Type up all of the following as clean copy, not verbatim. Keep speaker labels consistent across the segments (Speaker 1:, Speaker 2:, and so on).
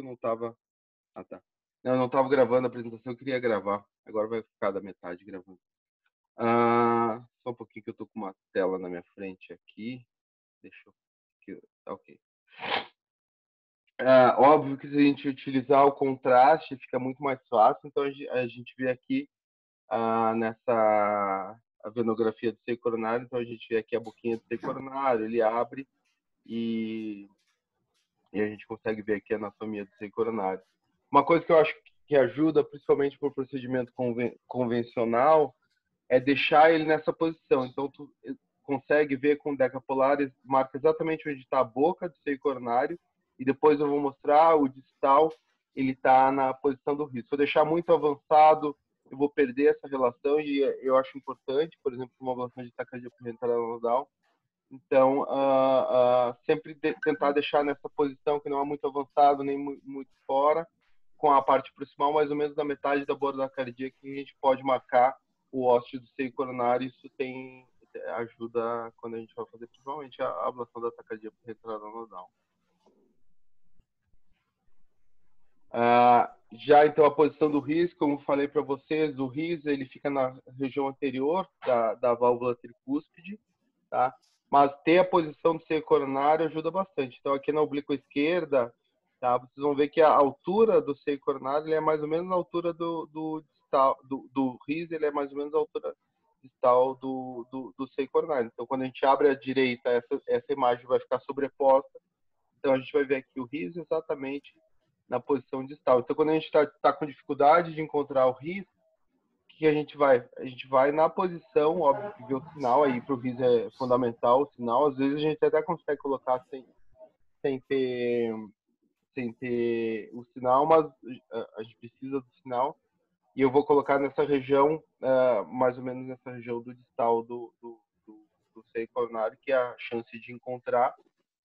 Speaker 1: que eu não estava... Ah, tá. Não, eu não estava gravando a apresentação, eu queria gravar. Agora vai ficar da metade gravando. Só um pouquinho que eu tô com uma tela na minha frente aqui. Deixa eu... Tá ok. Óbvio que se a gente utilizar o contraste, fica muito mais fácil. Então, a gente vê aqui nessa a venografia do seio coronário. Então, a gente vê aqui a boquinha do seio coronário, ele abre e a gente consegue ver aqui a anatomia do seio coronário. Uma coisa que eu acho que ajuda, principalmente por procedimento convencional, é deixar ele nessa posição. Então, tu consegue ver com o decapolares, marca exatamente onde está a boca do seio coronário, e depois eu vou mostrar o distal, ele está na posição do risco. Se eu deixar muito avançado, eu vou perder essa relação, e eu acho importante, por exemplo, uma ablação de taquicardia parenteral nodal. Então, sempre tentar deixar nessa posição que não é muito avançado, nem muito fora, com a parte proximal, mais ou menos na metade da borda cardíaca, que a gente pode marcar o ósseo do seio coronário. Isso ajuda quando a gente vai fazer, principalmente, a ablação da taquicardia parenteral nodal. Já então a posição do RIS, como falei para vocês, o RIS ele fica na região anterior da válvula tricúspide, tá? Mas ter a posição do seio coronário ajuda bastante. Então aqui na oblíqua esquerda, tá? Vocês vão ver que a altura do seio coronário ele é mais ou menos a altura do RIS, ele é mais ou menos a altura distal do seio coronário. Então quando a gente abre à direita, essa imagem vai ficar sobreposta. Então a gente vai ver aqui o RIS exatamente na posição distal. Então quando a gente está com dificuldade de encontrar o RIS, que a gente vai? A gente vai na posição, óbvio que ver o sinal aí para o RIS é fundamental, o sinal. Às vezes a gente até consegue colocar sem ter o sinal, mas a gente precisa do sinal. E eu vou colocar nessa região, mais ou menos nessa região do distal do seio coronário, que a chance de encontrar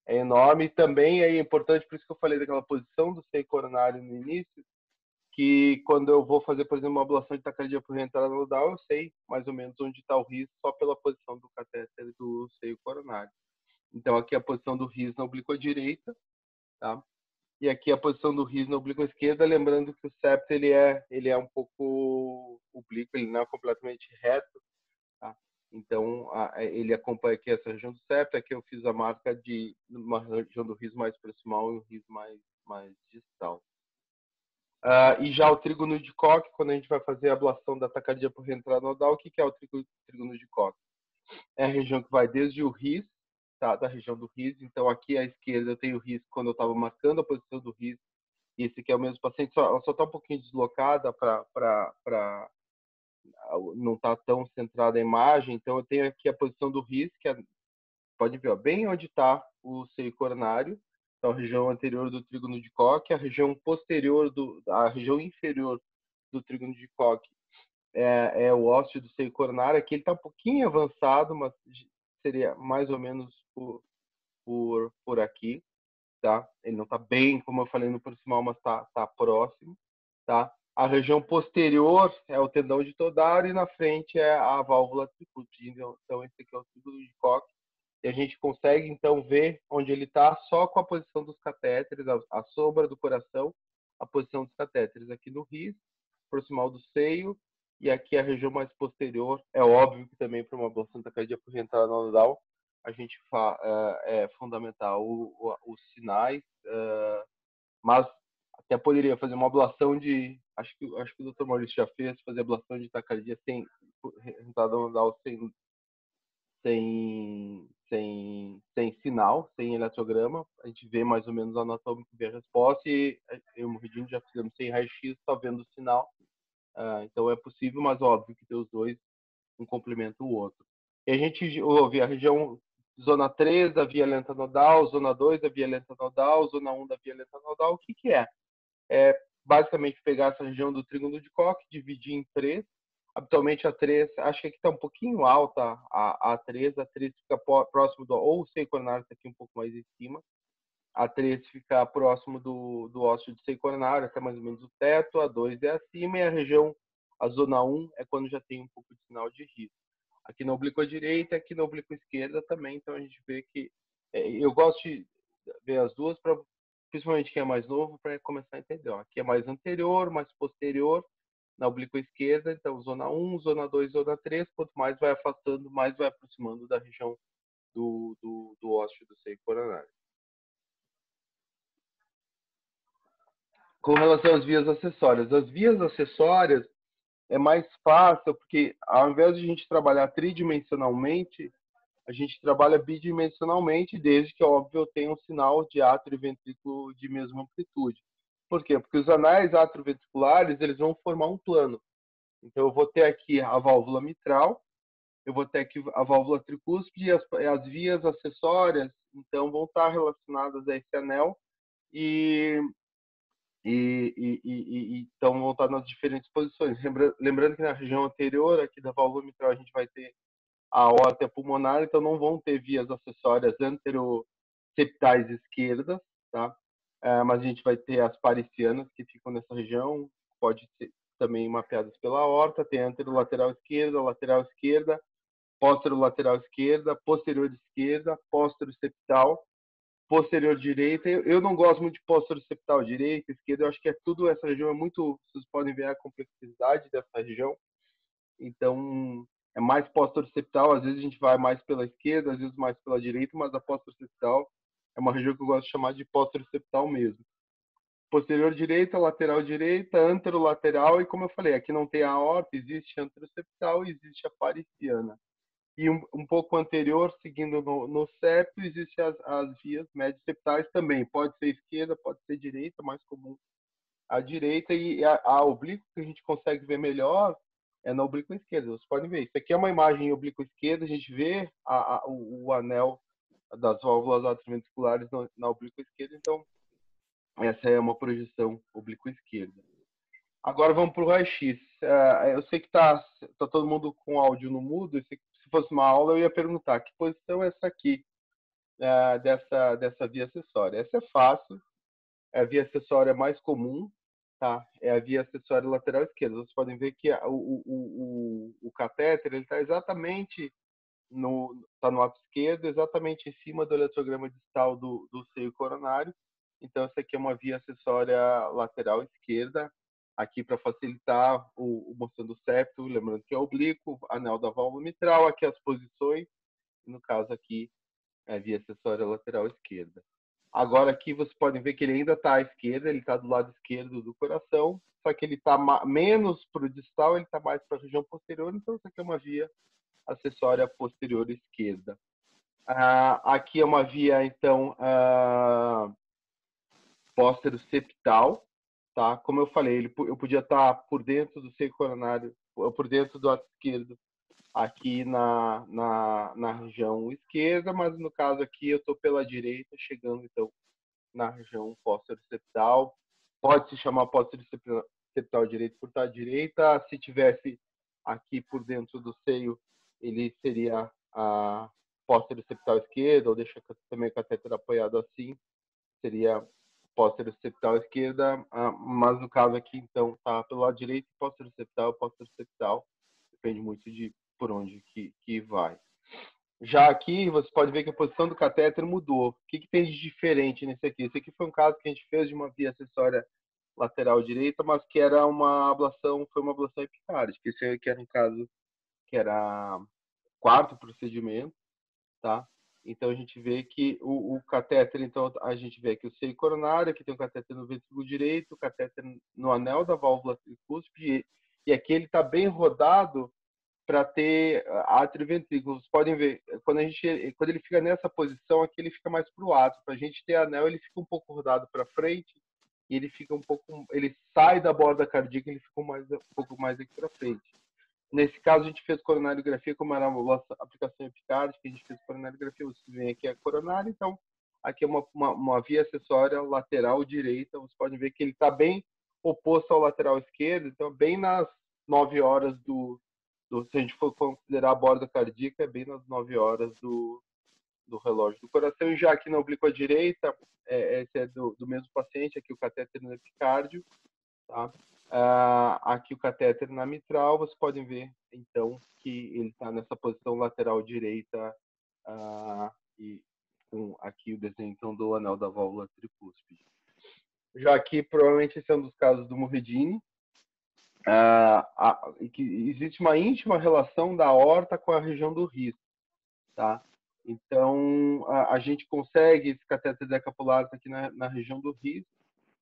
Speaker 1: é enorme. E também é importante, por isso que eu falei daquela posição do seio coronário no início, que quando eu vou fazer, por exemplo, uma ablação de taquicardia por entrada nodal, eu sei mais ou menos onde está o RIS só pela posição do catéter do seio coronário. Então, aqui a posição do RIS na oblíqua direita, tá? E aqui a posição do RIS na oblíqua esquerda, lembrando que o septo ele é um pouco oblíquo, ele não é completamente reto, tá? Então, ele acompanha aqui essa região do septo, aqui eu fiz a marca de uma região do RIS mais proximal e um RIS mais distal. E já o trígono de Koch, quando a gente vai fazer a ablação da taquicardia por reentrada nodal, o que é o trígono de Koch? É a região que vai desde o RIS, tá? Da região do RIS. Então, aqui à esquerda eu tenho o RIS quando eu estava marcando a posição do RIS. E esse aqui é o mesmo paciente, ela só está um pouquinho deslocada para não estar tão centrada a imagem. Então, eu tenho aqui a posição do RIS, pode ver, ó, bem onde está o seio coronário. Então, a região anterior do trígono de Koch, a região posterior, a região inferior do trígono de Koch é o ósseo do seio coronário. Aqui ele está um pouquinho avançado, mas seria mais ou menos por aqui, tá? Ele não está bem, como eu falei, no proximal, mas tá próximo, tá? A região posterior é o tendão de Todaro e na frente é a válvula tricúspide. Então, esse aqui é o trígono de Koch. E a gente consegue, então, ver onde ele está só com a posição dos catéteres, a sombra do coração, a posição dos catéteres aqui no RIS, proximal do seio, e aqui a região mais posterior. É óbvio que também para uma ablação da taquicardia por reentrada nodal, a gente é fundamental os sinais, mas até poderia fazer uma ablação de... Acho que o Dr. Maurício já fez, fazer ablação de taquicardia sem reentrada nodal, sem sinal, sem eletrograma. A gente vê mais ou menos anatômico, vê a resposta, e eu e o Muridinho já fizemos sem raio-x, só vendo o sinal. Então é possível, mas óbvio que ter os dois, um complementa o outro. E a gente ouve a região zona 3 da via lenta nodal, zona 2 da via lenta nodal, zona 1 da via lenta nodal. O que é? É basicamente pegar essa região do trígono de Koch, dividir em 3. Habitualmente a 3, acho que aqui está um pouquinho alta a 3 fica próximo ou o seio coronário está aqui um pouco mais em cima. A 3 fica próximo do ósseo do seio coronário, até mais ou menos o teto. A 2 é acima, e a zona 1 é quando já tem um pouco de sinal de risco. Aqui na oblíqua direita, aqui na oblíqua esquerda também. Então a gente vê que eu gosto de ver as duas para principalmente quem é mais novo, para começar a entender. Ó, aqui é mais anterior, mais posterior, na oblíqua esquerda, então zona 1, zona 2, zona 3, quanto mais vai afastando, mais vai aproximando da região do ósseo do seio coronário. Com relação às vias acessórias, as vias acessórias é mais fácil, porque ao invés de a gente trabalhar tridimensionalmente, a gente trabalha bidimensionalmente, desde que, óbvio, eu tenha um sinal de átrio e ventrículo de mesma amplitude. Por quê? Porque os anais atrioventriculares, eles vão formar um plano. Então, eu vou ter aqui a válvula mitral, eu vou ter aqui a válvula tricúspide, e as vias acessórias, então, vão estar relacionadas a esse anel e então vão estar nas diferentes posições. Lembrando que na região anterior aqui da válvula mitral a gente vai ter a aorta pulmonar, então não vão ter vias acessórias anteroseptais esquerdas, tá? Mas a gente vai ter as paricianas que ficam nessa região, pode ser também mapeadas pela aorta, tem anterolateral esquerda, posterolateral esquerda, posterior esquerda, posterior-septal, posterior direita. Eu não gosto muito de posterior-septal direita, esquerda, eu acho que é tudo, essa região é muito, vocês podem ver a complexidade dessa região, então é mais posterior-septal, às vezes a gente vai mais pela esquerda, às vezes mais pela direita, mas a posterior-septal é uma região que eu gosto de chamar de posterior-septal mesmo. Posterior direita, anterolateral, e como eu falei, aqui não tem a aorta, existe anteroseptal e existe a pariciana. E um pouco anterior, seguindo no septo, existem as vias médio-septais também. Pode ser esquerda, pode ser direita, mais comum a direita, e a oblíqua que a gente consegue ver melhor é na oblíqua esquerda. Vocês podem ver. Isso aqui é uma imagem em oblíqua esquerda, a gente vê o anel das válvulas atrioventriculares na oblíqua esquerda, então essa é uma projeção oblíqua esquerda. Agora vamos para o raio-x. Eu sei que tá todo mundo com áudio no mudo, se fosse uma aula eu ia perguntar que posição é essa aqui, dessa via acessória. Essa é fácil, é a via acessória mais comum, tá? É a via acessória lateral esquerda. Vocês podem ver que o catéter está exatamente tá no ato esquerdo, exatamente em cima do eletrograma distal do seio coronário. Então, essa aqui é uma via acessória lateral esquerda, aqui para facilitar mostrando o septo, lembrando que é oblíquo, anel da válvula mitral, aqui as posições, no caso aqui é a via acessória lateral esquerda. Agora aqui vocês podem ver que ele ainda está à esquerda, ele está do lado esquerdo do coração, só que ele está menos para o distal, ele está mais para a região posterior, então essa aqui é uma via acessória posterior esquerda. Aqui é uma via, então, póstero-septal, tá? Como eu falei, eu podia estar por dentro do seio coronário, por dentro do ato esquerdo, aqui na região esquerda, mas no caso aqui eu estou pela direita, chegando, então, na região póstero-septal. Pode se chamar póstero-septal direito por estar à direita. Se tivesse aqui por dentro do seio, ele seria a póstero-septal esquerda, ou deixa também o catéter apoiado assim, seria póstero-septal esquerda, mas no caso aqui, então, tá pelo lado direito, póstero-septal, depende muito de por onde que vai. Já aqui, você pode ver que a posição do catéter mudou. O que tem de diferente nesse aqui? Esse aqui foi um caso que a gente fez de uma via acessória lateral direita, mas que era uma ablação, foi uma ablação epicárdica. Esse aqui era um caso que era quarto procedimento, tá? Então a gente vê que o catéter, então a gente vê aqui o seio coronário, aqui tem o catéter no ventrículo direito, o catéter no anel da válvula tricúspide, e aqui ele está bem rodado para ter átrio e ventrículo. Vocês podem ver, quando ele fica nessa posição, aqui ele fica mais para o átrio. Para a gente ter anel, ele fica um pouco rodado para frente e ele sai da borda cardíaca, ele fica um pouco mais aqui para frente. Nesse caso, a gente fez coronariografia, como era uma aplicação epicárdica, a gente fez coronariografia, você vê aqui a coronária, então aqui é uma via acessória lateral direita, vocês podem ver que ele está bem oposto ao lateral esquerdo, então bem nas 9 horas se a gente for considerar a borda cardíaca, é bem nas 9 horas do relógio do coração. E já aqui na oblíqua direita, esse é do mesmo paciente, aqui o catéter no epicárdio, tá? Aqui o catéter na mitral, vocês podem ver, então, que ele está nessa posição lateral direita, e com aqui o desenho, então, do anel da válvula tricúspide. já que provavelmente esse é um dos casos do Muredini, que existe uma íntima relação da aorta com a região do ris, tá? Então, a gente consegue esse catéter decapulares aqui na região do ris,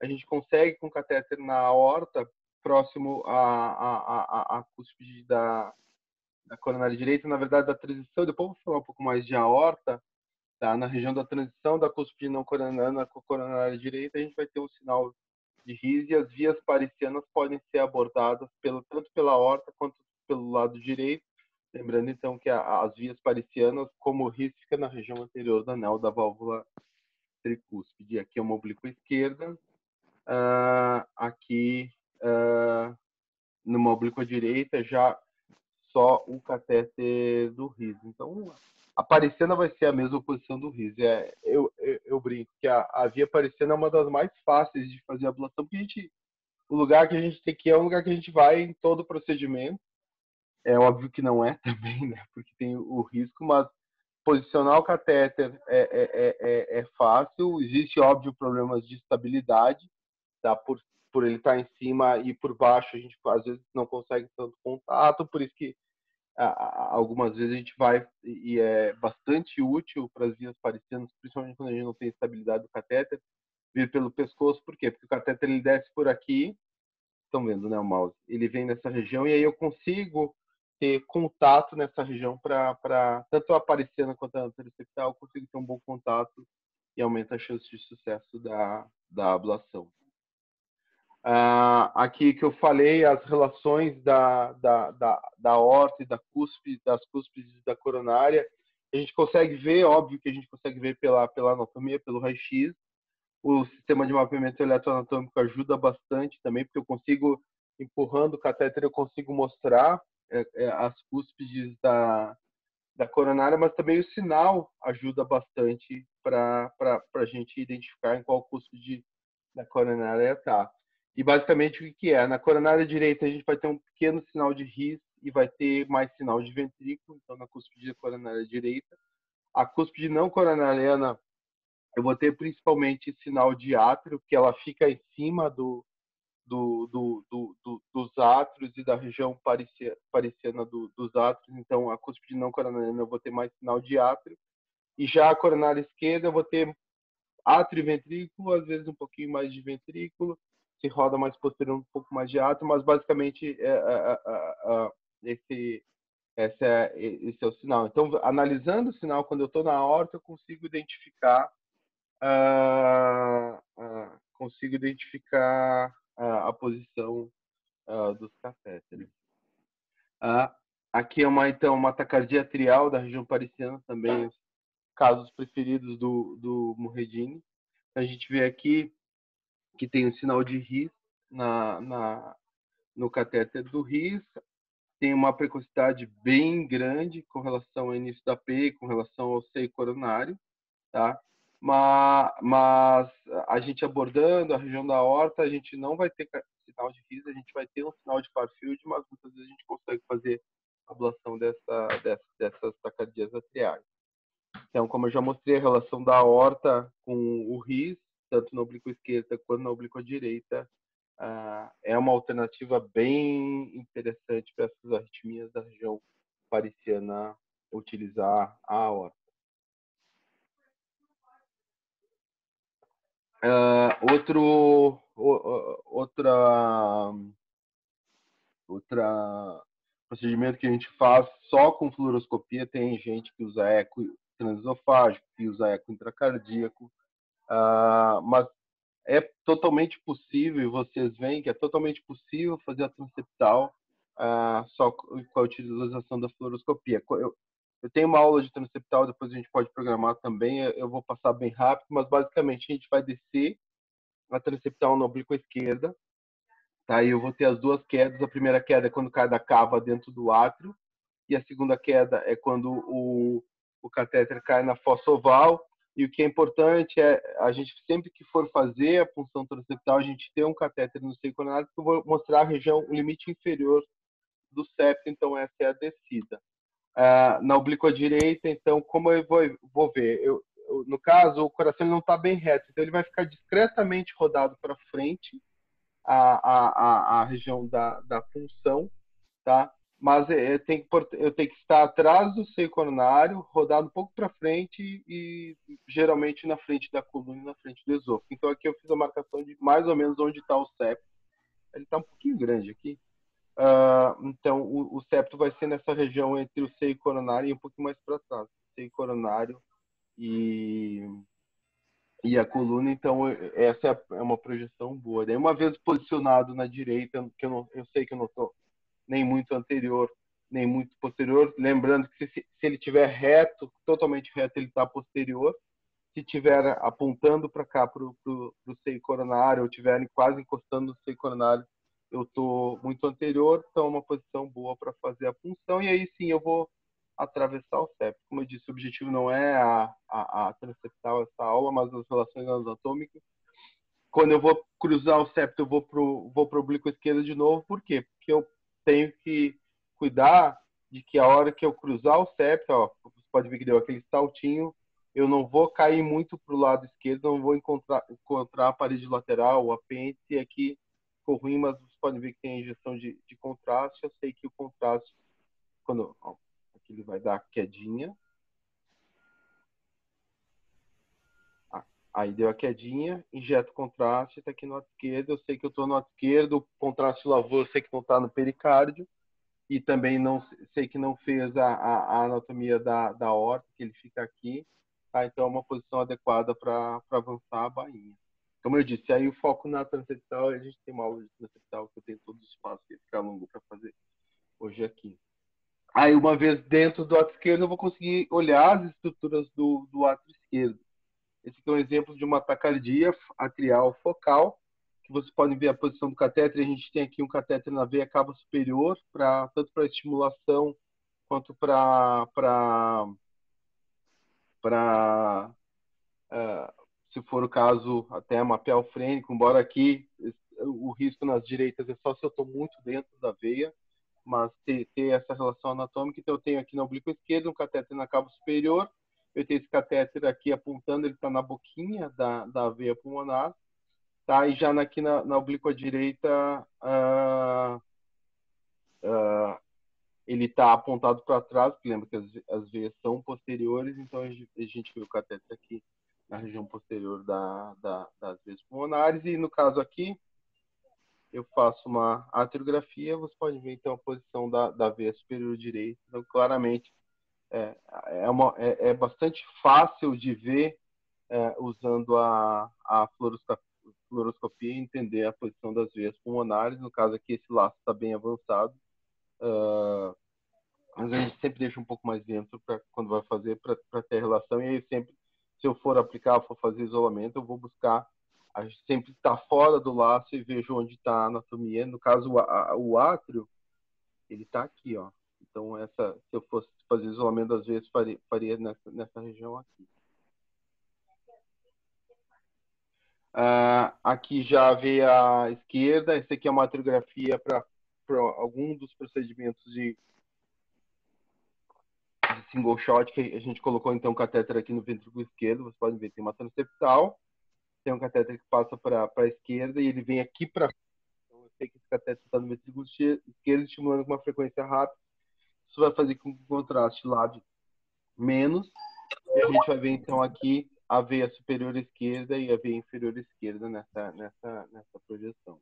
Speaker 1: a gente consegue com catéter na aorta, próximo à cúspide da coronária direita, na verdade, da transição, depois vou falar um pouco mais de aorta, tá? Na região da transição da cúspide não coronariana com a coronária direita, a gente vai ter um sinal de RIS e as vias paricianas podem ser abordadas tanto pela aorta quanto pelo lado direito. Lembrando, então, que as vias paricianas, como o RIS, fica na região anterior do anel da válvula tricúspide. Aqui é uma oblíqua esquerda, aqui numa oblíqua direita, já só o catéter do RIS. Então, a pariciana vai ser a mesma posição do RIS. Eu brinco que a via pariciana é uma das mais fáceis de fazer a ablação, porque o lugar que a gente tem que ir é um lugar que a gente vai em todo o procedimento. É óbvio que não é também, né? Porque tem o risco, mas posicionar o catéter é fácil. Existe, óbvio, problemas de estabilidade, tá? Por ele estar em cima e por baixo, a gente às vezes não consegue tanto contato, por isso que algumas vezes a gente vai e é bastante útil para as vias paricianas, principalmente quando a gente não tem estabilidade do catéter, vir pelo pescoço. Por quê? Porque o catéter ele desce por aqui, estão vendo, né, o mouse? Ele vem nessa região e aí eu consigo ter contato nessa região para tanto a pariciana quanto a anteroseptal, eu consigo ter um bom contato e aumenta a chance de sucesso da ablação. Aqui que eu falei, as relações da aorta e das cúspides da coronária, a gente consegue ver, óbvio que a gente consegue ver pela anatomia, pelo raio-x. O sistema de mapeamento eletroanatômico ajuda bastante também, porque eu consigo, empurrando o catéter, eu consigo mostrar as cúspides da coronária, mas também o sinal ajuda bastante para a gente identificar em qual cúspide da coronária está. E basicamente o que é? Na coronária direita a gente vai ter um pequeno sinal de RIS e vai ter mais sinal de ventrículo, então na cúspide da coronária direita. A cúspide não coronariana eu vou ter principalmente sinal de átrio, que ela fica em cima dos átrios e da região pariciana dos átrios. Então, a cúspide não coronariana eu vou ter mais sinal de átrio. E já a coronária esquerda eu vou ter átrio e ventrículo, às vezes um pouquinho mais de ventrículo, se roda mais posterior um pouco mais de átrio, mas basicamente esse é o sinal. Então, analisando o sinal, quando eu estou na aorta, eu consigo identificar consigo identificar a posição dos catéteres. Aqui é uma taquicardia atrial da região pariciana, também os casos preferidos do Muredini. A gente vê aqui que tem um sinal de RIS no catéter do RIS, tem uma precocidade bem grande com relação ao início da P, com relação ao seio coronário, tá? Mas a gente abordando a região da aorta, a gente não vai ter sinal de RIS, a gente vai ter um sinal de Farfield, mas muitas vezes a gente consegue fazer a ablação dessas taquicardias atriais. Então, como eu já mostrei, a relação da aorta com o RIS, tanto na oblíqua esquerda quanto na oblíqua direita, é uma alternativa bem interessante para essas arritmias da região pariciana utilizar a aorta. Outra procedimento que a gente faz só com fluoroscopia, tem gente que usa eco transesofágico, que usa eco intracardíaco, mas é totalmente possível, vocês veem que é totalmente possível fazer a transeptal só com a utilização da fluoroscopia. Eu tenho uma aula de transeptal, depois a gente pode programar também, eu vou passar bem rápido, mas basicamente a gente vai descer a transeptal na oblíqua esquerda, tá? Aí eu vou ter as duas quedas, a primeira queda é quando cai da cava dentro do átrio, e a segunda queda é quando o catéter cai na fossa oval. E o que é importante é a gente sempre que for fazer a punção transeptal, a gente ter um catéter no seio coronário, que eu vou mostrar a região, o limite inferior do septo, então essa é a descida. Na oblíqua direita, então, como eu vou ver? no caso, o coração não está bem reto, então ele vai ficar discretamente rodado para frente, a região da punção, tá? Mas eu tenho que estar atrás do seio coronário, rodado um pouco para frente e geralmente na frente da coluna e na frente do esôfago. Então aqui eu fiz a marcação de mais ou menos onde está o septo. Ele está um pouquinho grande aqui. Então o septo vai ser nessa região entre o seio coronário e um pouquinho mais para trás. Seio coronário e a coluna, então essa é uma projeção boa. Daí uma vez posicionado na direita, que eu sei que eu não estou nem muito anterior, nem muito posterior. Lembrando que se ele estiver reto, totalmente reto, ele está posterior. Se estiver apontando para cá, para o seio coronário, ou estiver quase encostando no seio coronário, eu estou muito anterior, então é uma posição boa para fazer a punção. E aí sim eu vou atravessar o septo. Como eu disse, o objetivo não é a transeptal essa aula, mas as relações anatômicas. Quando eu vou cruzar o septo, eu vou pro oblíquo esquerdo de novo. Por quê? Porque eu tenho que cuidar de que a hora que eu cruzar o septo, ó, você pode ver que deu aquele saltinho, eu não vou cair muito para o lado esquerdo, não vou encontrar a parede lateral, o apêndice. Aqui ficou ruim, mas vocês podem ver que tem a injeção de contraste. Eu sei que o contraste, quando aqui ele vai dar quedinha. Aí deu a quedinha, injeto o contraste, está aqui no lado esquerdo. Eu sei que eu estou no lado esquerdo, o contraste lavou, eu sei que não está no pericárdio. E também não sei que não fez a anatomia da aorta, que ele fica aqui. Tá? Então é uma posição adequada para avançar a bainha. Como eu disse, aí o foco na transeptal, a gente tem uma aula de transeptal que eu tenho todo o espaço que ficar longo para fazer hoje aqui. Aí uma vez dentro do átrio esquerdo, eu vou conseguir olhar as estruturas do átrio esquerdo. Esse aqui é um exemplo de uma taquicardia atrial focal, que vocês podem ver a posição do catéter. A gente tem aqui um catéter na veia cava superior, tanto para estimulação quanto se for o caso, até mapear o frênico, embora aqui o risco nas direitas é só se eu estou muito dentro da veia, mas ter essa relação anatômica. Então eu tenho aqui na oblíqua esquerda um catéter na cava superior, eu tenho esse catéter aqui apontando, ele está na boquinha da veia pulmonar, tá? E já aqui na oblíqua direita, ele está apontado para trás, porque lembra que as veias são posteriores, então a gente vê o catéter aqui na região posterior das veias pulmonares. E no caso aqui, eu faço uma arteriografia, você pode ver então a posição da veia superior direita. Então, claramente, é bastante fácil de ver usando a fluoroscopia e entender a posição das veias pulmonares. No caso aqui, esse laço está bem avançado. Mas a gente sempre deixa um pouco mais dentro quando vai fazer, para ter relação. E aí sempre, se eu for aplicar, for fazer isolamento, eu vou buscar a gente sempre está fora do laço e vejo onde está a anatomia. No caso, o átrio, ele está aqui, ó. Então, se eu fosse fazer isolamento, às vezes faria nessa região aqui. Aqui já a veia esquerda. Esse aqui é uma arteriografia para algum dos procedimentos de single shot, que a gente colocou então o catéter aqui no ventrículo esquerdo. Vocês podem ver, tem uma transeptal, tem um catéter que passa para a esquerda e ele vem aqui para. Então, eu sei que esse catéter está no ventrículo esquerdo, estimulando com uma frequência rápida. Isso vai fazer com que o contraste lave menos. E a gente vai ver então aqui a veia superior esquerda e a veia inferior esquerda nessa projeção.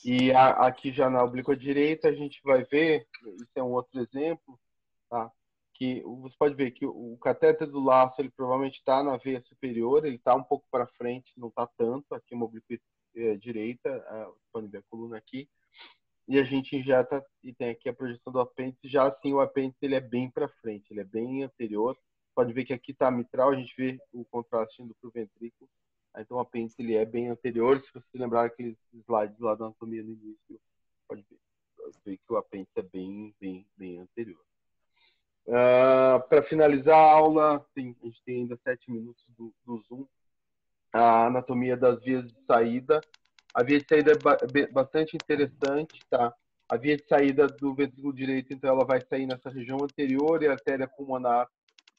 Speaker 1: E aqui já na oblíqua direita a gente vai ver, isso é um outro exemplo, tá? Que você pode ver que o catéter do laço, ele provavelmente está na veia superior, ele está um pouco para frente, não está tanto, aqui uma oblíqua direita, você pode ver a coluna aqui, e a gente injeta, e tem aqui a projeção do apêndice. Já assim, o apêndice ele é bem para frente, ele é bem anterior. Pode ver que aqui está a mitral, a gente vê o contraste indo para o ventrículo. Então o apêndice ele é bem anterior. Se você lembrar aqueles slides lá da anatomia no início, pode ver que o apêndice é bem anterior. Para finalizar a aula, a gente tem ainda 7 minutos do Zoom. A anatomia das vias de saída. A via de saída é bastante interessante, tá? A via de saída do ventrículo direito, então, ela vai sair nessa região anterior e a artéria pulmonar,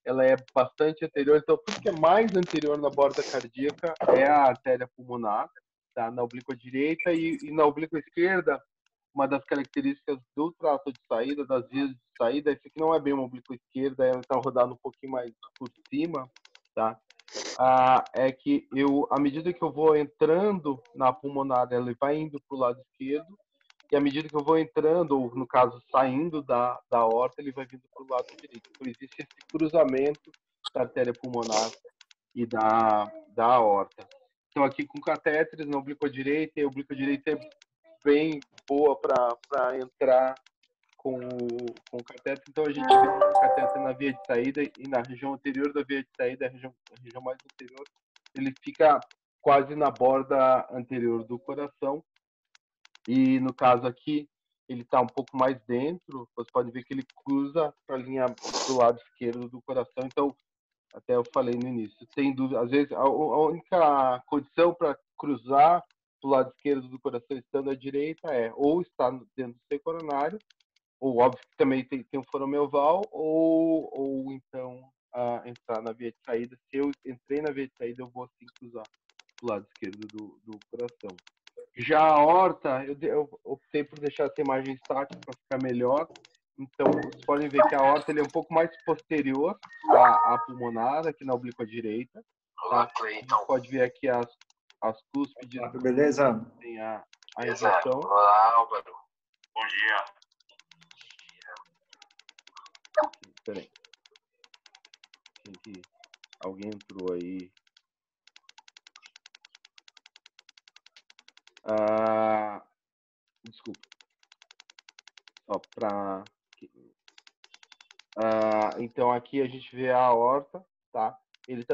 Speaker 1: ela é bastante anterior. Então, tudo que é mais anterior na borda cardíaca é a artéria pulmonar, tá? Na oblíqua direita e na oblíqua esquerda, uma das características do trato de saída, das vias de saída, esse aqui não é bem uma oblíqua esquerda, ela está rodada um pouquinho mais por cima, tá? É que à medida que eu vou entrando na pulmonar, ela vai indo para o lado esquerdo, e à medida que eu vou entrando, ou no caso, saindo da aorta, ele vai vindo para o lado direito. Então, existe esse cruzamento da artéria pulmonar e da aorta. Então, aqui com catéteres na oblíqua direita, e a oblíqua direita é bem boa para entrar com o catéter. Então, a gente vê o catéter na via de saída e na região anterior da via de saída, a região mais anterior, ele fica quase na borda anterior do coração. E no caso aqui, ele está um pouco mais dentro. Você pode ver que ele cruza para a linha do lado esquerdo do coração. Então, até eu falei no início, tem dúvida. Às vezes, a única condição para cruzar do lado esquerdo do coração estando à direita é ou estar dentro do seu coronário, ou óbvio que também tem um forame oval, ou então entrar na via de saída. Se eu entrei na via de saída, eu vou assim cruzar do lado esquerdo do coração. Já a aorta, eu optei por deixar essa imagem estática para ficar melhor. Então, vocês podem ver que a aorta ele é um pouco mais posterior à pulmonar, aqui na oblíqua direita. Tá? A gente pode ver aqui as cúspides.
Speaker 2: Beleza?
Speaker 1: Tem a injeção.
Speaker 3: Olá, Álvaro. Bom dia.
Speaker 1: Peraí. Alguém entrou aí. Desculpa. Só para... então, aqui a gente vê a aorta, tá? Ele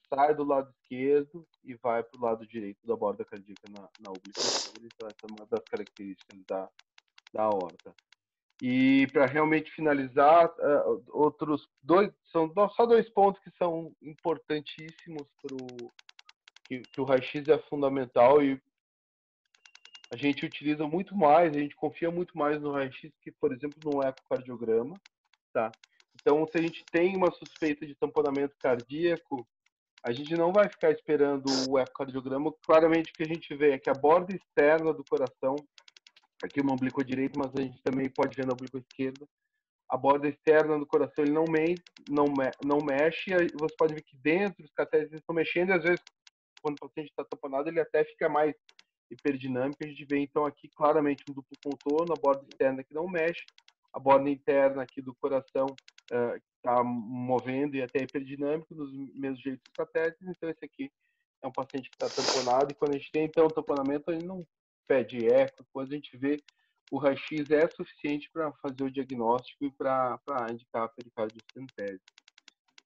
Speaker 1: sai do lado esquerdo e vai para o lado direito da borda cardíaca na oblíqua. Então, essa é uma das características da aorta. E para realmente finalizar, outros dois, são só dois pontos que são importantíssimos que o raio-x é fundamental e a gente utiliza muito mais, a gente confia muito mais no raio-x que, por exemplo, no ecocardiograma, tá? Então, se a gente tem uma suspeita de tamponamento cardíaco, a gente não vai ficar esperando o ecocardiograma. Claramente, o que a gente vê é que a borda externa do coração, aqui uma oblíqua direita, mas a gente também pode ver na oblíqua esquerda, a borda externa do coração ele não mexe, você pode ver que dentro os catéteres estão mexendo, e às vezes, quando o paciente está tamponado, ele até fica mais hiperdinâmico. A gente vê, então, aqui claramente um duplo contorno, a borda externa que não mexe, a borda interna aqui do coração está movendo e até hiperdinâmico, dos mesmos jeitos dos catéteres. Então, esse aqui é um paciente que está tamponado, e quando a gente tem, então, o tamponamento, ele não pede eco. Quando a gente vê, o raio-x é suficiente para fazer o diagnóstico e para indicar a pericardiocentese.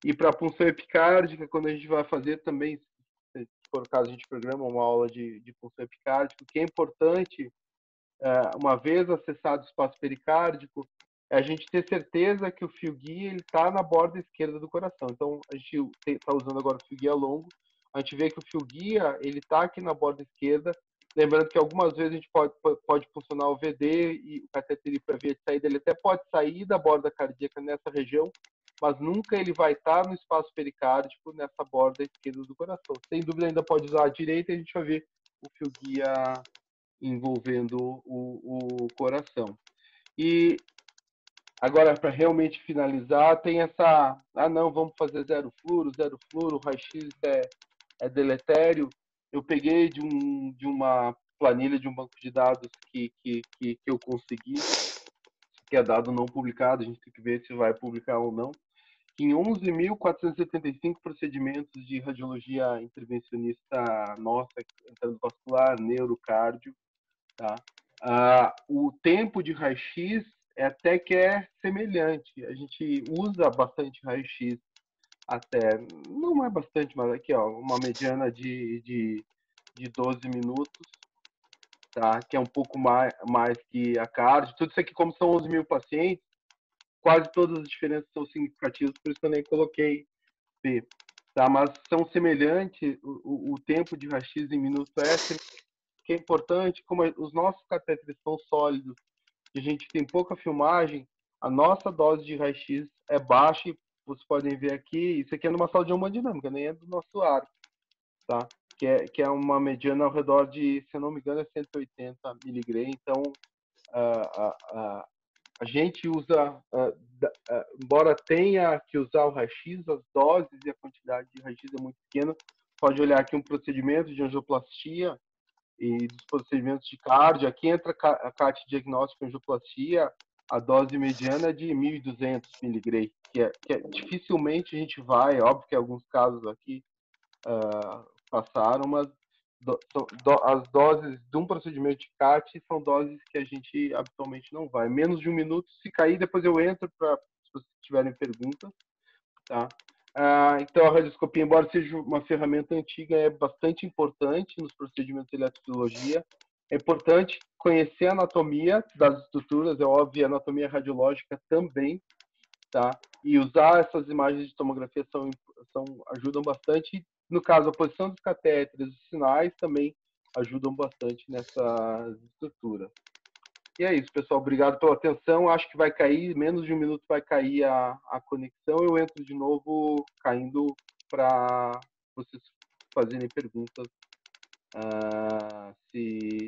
Speaker 1: E para a punção epicárdica, quando a gente vai fazer também, se for o caso, a gente programa uma aula de punção epicárdica, o que é importante, uma vez acessado o espaço pericárdico, é a gente ter certeza que o fio guia está na borda esquerda do coração. Então, a gente está usando agora o fio guia longo, a gente vê que o fio guia está aqui na borda esquerda. Lembrando que algumas vezes a gente pode funcionar o VD e o catéter ir para a via de saída, ele até pode sair da borda cardíaca nessa região, mas nunca ele vai estar no espaço pericárdico, nessa borda esquerda do coração. Sem dúvida, ainda pode usar a direita, e a gente vai ver o fio guia envolvendo o coração. E agora, para realmente finalizar, tem essa... não, vamos fazer zero fluoro, o raio-x é deletério. Eu peguei de uma planilha, de um banco de dados que eu consegui, que é dado não publicado, a gente tem que ver se vai publicar ou não, que em 11.475 procedimentos de radiologia intervencionista nossa, transvascular, neurocárdio, tá? O tempo de raio-x até que é semelhante. A gente usa bastante raio-x, até, não é bastante, mas aqui, ó, uma mediana de 12 minutos, tá? Que é um pouco mais que a cardio. Tudo isso aqui, como são 11 mil pacientes, quase todas as diferenças são significativas, por isso que eu nem coloquei P. Tá? Mas são semelhantes, o tempo de raio-x em minutos que é importante, como os nossos catéteres são sólidos e a gente tem pouca filmagem, a nossa dose de raio-x é baixa, e vocês podem ver aqui, isso aqui é numa sala de hemodinâmica, nem é do nosso arco, tá? Que é uma mediana ao redor de, se eu não me engano, é 180 miligray. Então, a gente usa, embora tenha que usar o raio-x, as doses e a quantidade de raio-x é muito pequena. Pode olhar aqui um procedimento de angioplastia e dos procedimentos de cardio. Aqui entra a CAT diagnóstico de angioplastia, a dose mediana é de 1.200 miligray, que é dificilmente a gente vai, óbvio que alguns casos aqui passaram, mas as doses de um procedimento de CAT são doses que a gente habitualmente não vai. Menos de 1 minuto, se cair, depois eu entro para se vocês tiverem perguntas. Tá? Então, a radioscopia, embora seja uma ferramenta antiga, é bastante importante nos procedimentos de eletrofisiologia. É importante conhecer a anatomia das estruturas, é óbvio, a anatomia radiológica também, tá? E usar essas imagens de tomografia ajudam bastante. No caso, a posição dos catéteres, os sinais também ajudam bastante nessas estruturas. E é isso, pessoal. Obrigado pela atenção. Acho que vai cair, menos de 1 minuto vai cair a conexão. Eu entro de novo caindo para vocês fazerem perguntas, se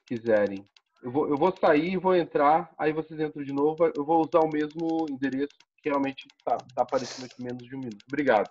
Speaker 1: quiserem. Eu vou sair, vou entrar, aí vocês entram de novo. Eu vou usar o mesmo endereço que realmente está aparecendo aqui menos de 1 minuto. Obrigado.